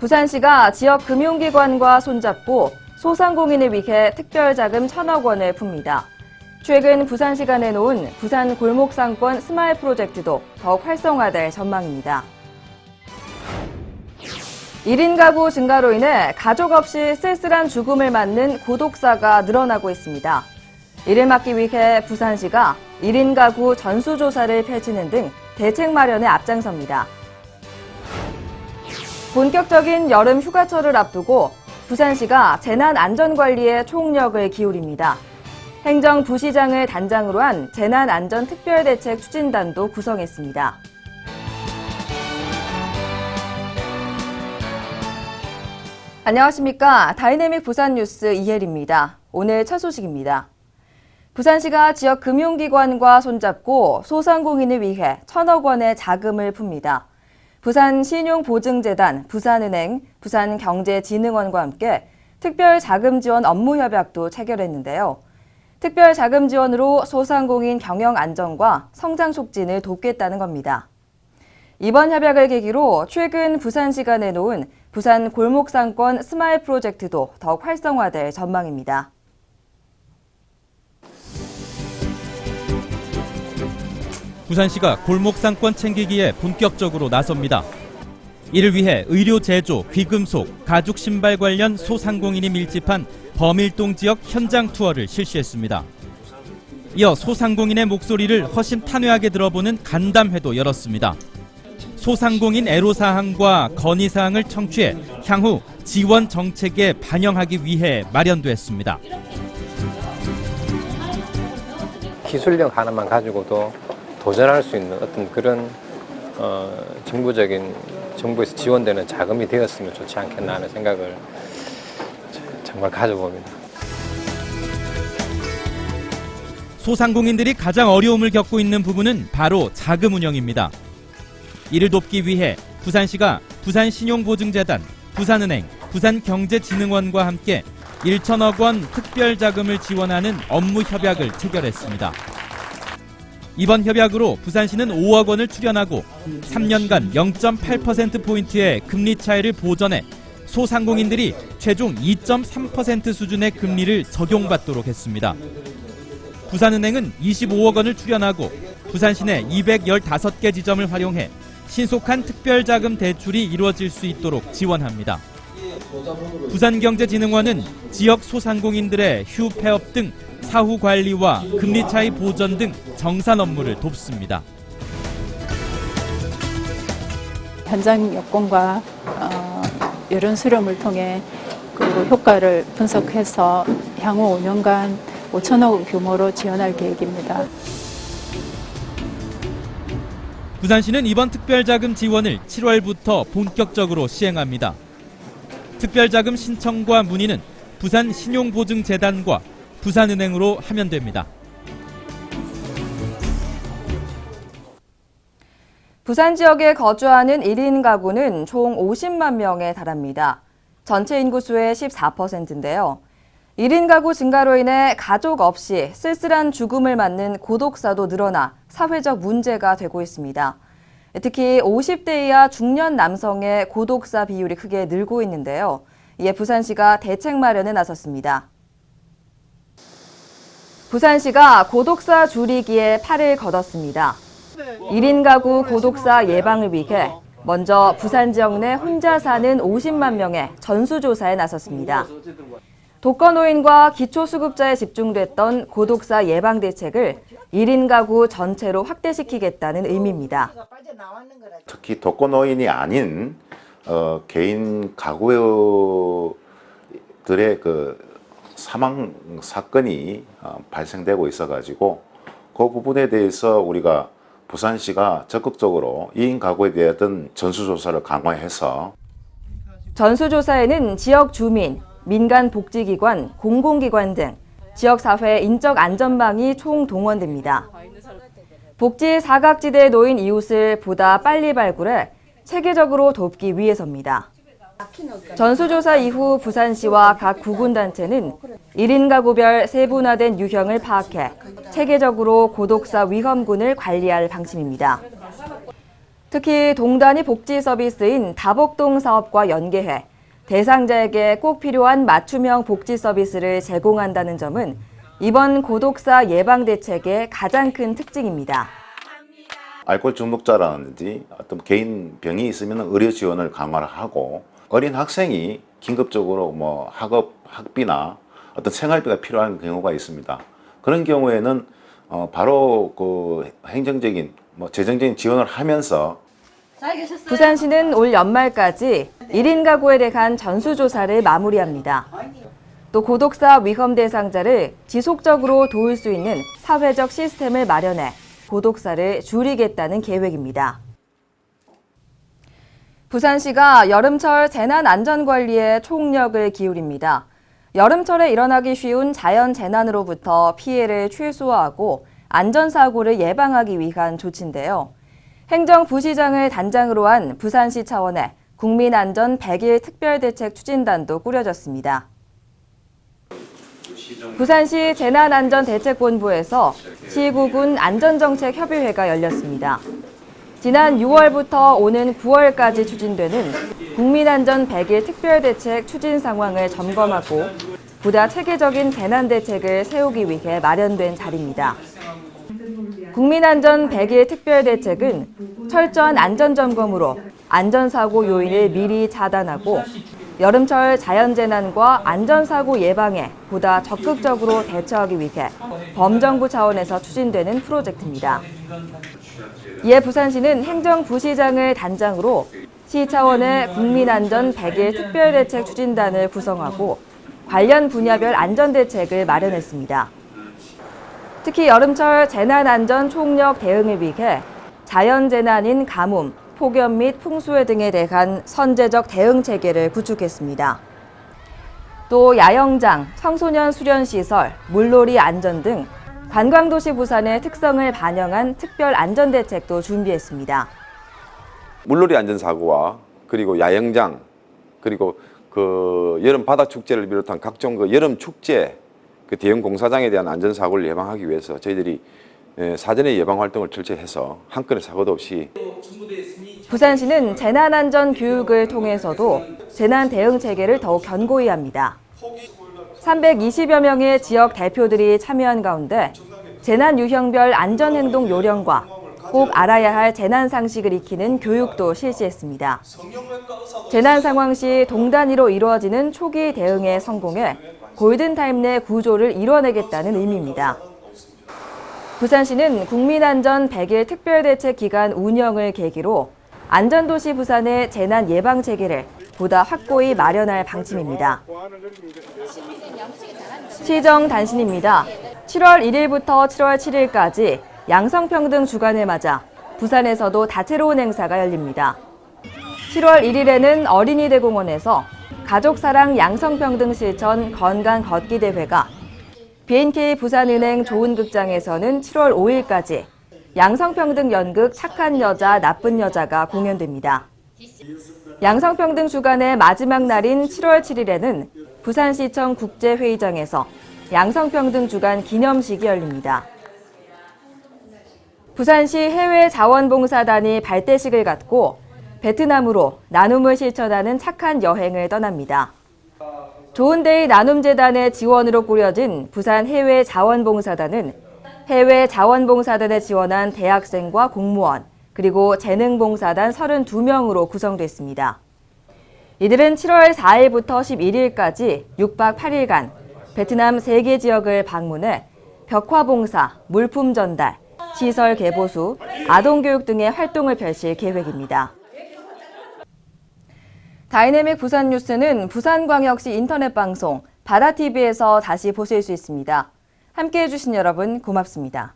부산시가 지역 금융기관과 손잡고 소상공인을 위해 특별자금 1,000억 원을 풉니다. 최근 부산시가 내놓은 부산 골목상권 스마일 프로젝트도 더욱 활성화될 전망입니다. 1인 가구 증가로 인해 가족 없이 쓸쓸한 죽음을 맞는 고독사가 늘어나고 있습니다. 이를 막기 위해 부산시가 1인 가구 전수조사를 펼치는 등 대책 마련에 앞장섭니다. 본격적인 여름 휴가철을 앞두고 부산시가 재난안전관리에 총력을 기울입니다. 행정부시장을 단장으로 한 재난안전특별대책 추진단도 구성했습니다. 안녕하십니까. 다이내믹 부산뉴스 이혜리입니다. 오늘 첫 소식입니다. 부산시가 지역 금융기관과 손잡고 소상공인을 위해 1,000억 원의 자금을 풉니다. 부산신용보증재단, 부산은행, 부산경제진흥원과 함께 특별자금지원 업무협약도 체결했는데요. 특별자금지원으로 소상공인 경영 안정과 성장 촉진을 돕겠다는 겁니다. 이번 협약을 계기로 최근 부산시가 내놓은 부산 골목상권 스마일 프로젝트도 더욱 활성화될 전망입니다. 부산시가 골목상권 챙기기에 본격적으로 나섭니다. 이를 위해 의료 제조, 귀금속, 가죽 신발 관련 소상공인이 밀집한 범일동 지역 현장 투어를 실시했습니다. 이어 소상공인의 목소리를 훨씬 탄회하게 들어보는 간담회도 열었습니다. 소상공인 애로사항과 건의사항을 청취해 향후 지원 정책에 반영하기 위해 마련됐습니다. 기술력 하나만 가지고도 도전할 수 있는 어떤 그런 정부에서 지원되는 자금이 되었으면 좋지 않겠나 하는 생각을 정말 가져봅니다. 소상공인들이 가장 어려움을 겪고 있는 부분은 바로 자금 운영입니다. 이를 돕기 위해 부산시가 부산신용보증재단, 부산은행, 부산경제진흥원과 함께 1,000억 원 특별자금을 지원하는 업무협약을 체결했습니다. 이번 협약으로 부산시는 5억 원을 출연하고 3년간 0.8%포인트의 금리 차이를 보전해 소상공인들이 최종 2.3% 수준의 금리를 적용받도록 했습니다. 부산은행은 25억 원을 출연하고 부산시 내 215개 지점을 활용해 신속한 특별자금 대출이 이루어질 수 있도록 지원합니다. 부산경제진흥원은 지역 소상공인들의 휴폐업 등 사후 관리와 금리 차이 보전 등 정산 업무를 돕습니다. 현장 여건과 여론 수렴을 통해 그리고 효과를 분석해서 향후 5년간 5천억 원 규모로 지원할 계획입니다. 부산시는 이번 특별자금 지원을 7월부터 본격적으로 시행합니다. 특별자금 신청과 문의는 부산신용보증재단과 부산은행으로 하면 됩니다. 부산 지역에 거주하는 1인 가구는 총 50만 명에 달합니다. 전체 인구수의 14%인데요. 1인 가구 증가로 인해 가족 없이 쓸쓸한 죽음을 맞는 고독사도 늘어나 사회적 문제가 되고 있습니다. 특히 50대 이하 중년 남성의 고독사 비율이 크게 늘고 있는데요. 이에 부산시가 대책 마련에 나섰습니다. 부산시가 고독사 줄이기에 팔을 걷었습니다. 1인 가구 고독사 예방을 위해 먼저 부산 지역 내 혼자 사는 50만 명의 전수조사에 나섰습니다. 독거노인과 기초수급자에 집중됐던 고독사 예방 대책을 1인 가구 전체로 확대시키겠다는 의미입니다. 특히 독거노인이 아닌 개인 가구들의 사망 사건이 발생되고 있어가지고 그 부분에 대해서 우리가 부산시가 적극적으로 2인 가구에 대한 전수조사를 강화해서 전수조사에는 지역 주민, 민간복지기관, 공공기관 등 지역사회 인적 안전망이 총동원됩니다. 복지 사각지대에 놓인 이웃을 보다 빨리 발굴해 체계적으로 돕기 위해서입니다. 전수조사 이후 부산시와 각 구군단체는 1인 가구별 세분화된 유형을 파악해 체계적으로 고독사 위험군을 관리할 방침입니다. 특히 동단위 복지 서비스인 다복동 사업과 연계해 대상자에게 꼭 필요한 맞춤형 복지 서비스를 제공한다는 점은 이번 고독사 예방 대책의 가장 큰 특징입니다. 알코올 중독자라든지 어떤 개인 병이 있으면 의료 지원을 강화를 하고 어린 학생이 긴급적으로 뭐 학비나 어떤 생활비가 필요한 경우가 있습니다. 그런 경우에는 바로 그 행정적인 재정적인 지원을 하면서 부산시는 올 연말까지 1인 가구에 대한 전수조사를 마무리합니다. 또 고독사 위험 대상자를 지속적으로 도울 수 있는 사회적 시스템을 마련해 고독사를 줄이겠다는 계획입니다. 부산시가 여름철 재난안전관리에 총력을 기울입니다. 여름철에 일어나기 쉬운 자연재난으로부터 피해를 최소화하고 안전사고를 예방하기 위한 조치인데요. 행정부시장을 단장으로 한 부산시 차원의 국민안전 100일 특별대책 추진단도 꾸려졌습니다. 부산시 재난안전대책본부에서 시구군 안전정책협의회가 열렸습니다. 지난 6월부터 오는 9월까지 추진되는 국민안전 100일 특별대책 추진 상황을 점검하고 보다 체계적인 재난대책을 세우기 위해 마련된 자리입니다. 국민안전 100일 특별대책은 철저한 안전점검으로 안전사고 요인을 미리 차단하고 여름철 자연재난과 안전사고 예방에 보다 적극적으로 대처하기 위해 범정부 차원에서 추진되는 프로젝트입니다. 이에 부산시는 행정부시장을 단장으로 시 차원의 국민안전 100일 특별대책 추진단을 구성하고 관련 분야별 안전대책을 마련했습니다. 특히 여름철 재난안전 총력 대응을 위해 자연재난인 가뭄, 폭염 및 풍수해 등에 대한 선제적 대응 체계를 구축했습니다. 또 야영장, 청소년 수련시설, 물놀이 안전 등 관광도시 부산의 특성을 반영한 특별 안전대책도 준비했습니다. 물놀이 안전사고와 그리고 야영장, 그리고 그 여름 바다축제를 비롯한 각종 그 여름 축제 그 대형 공사장에 대한 안전사고를 예방하기 위해서 저희들이 사전에 예방 활동을 철저히 해서 한 건의 사고도 없이 부산시는 재난안전 교육을 통해서도 재난 대응 체계를 더욱 견고히 합니다. 320여 명의 지역 대표들이 참여한 가운데 재난 유형별 안전행동 요령과 꼭 알아야 할 재난 상식을 익히는 교육도 실시했습니다. 재난 상황 시 동단위로 이루어지는 초기 대응에 성공해 골든타임 내 구조를 이뤄내겠다는 의미입니다. 부산시는 국민안전 100일 특별대책 기간 운영을 계기로 안전도시 부산의 재난 예방 체계를 보다 확고히 마련할 방침입니다. 시정 단신입니다. 7월 1일부터 7월 7일까지 양성평등 주간을 맞아 부산에서도 다채로운 행사가 열립니다. 7월 1일에는 어린이대공원에서 가족사랑 양성평등 실천 건강 걷기 대회가, BNK 부산은행 좋은극장에서는 7월 5일까지 양성평등 연극 착한 여자 나쁜 여자가 공연됩니다. 양성평등 주간의 마지막 날인 7월 7일에는 부산시청 국제회의장에서 양성평등 주간 기념식이 열립니다. 부산시 해외자원봉사단이 발대식을 갖고 베트남으로 나눔을 실천하는 착한 여행을 떠납니다. 좋은데이 나눔재단의 지원으로 꾸려진 부산 해외자원봉사단은 해외자원봉사단에 지원한 대학생과 공무원, 그리고 재능봉사단 32명으로 구성됐습니다. 이들은 7월 4일부터 11일까지 6박 8일간 베트남 3개 지역을 방문해 벽화봉사, 물품 전달, 시설 개보수, 아동교육 등의 활동을 펼칠 계획입니다. 다이내믹 부산 뉴스는 부산광역시 인터넷 방송 바다TV에서 다시 보실 수 있습니다. 함께해 주신 여러분 고맙습니다.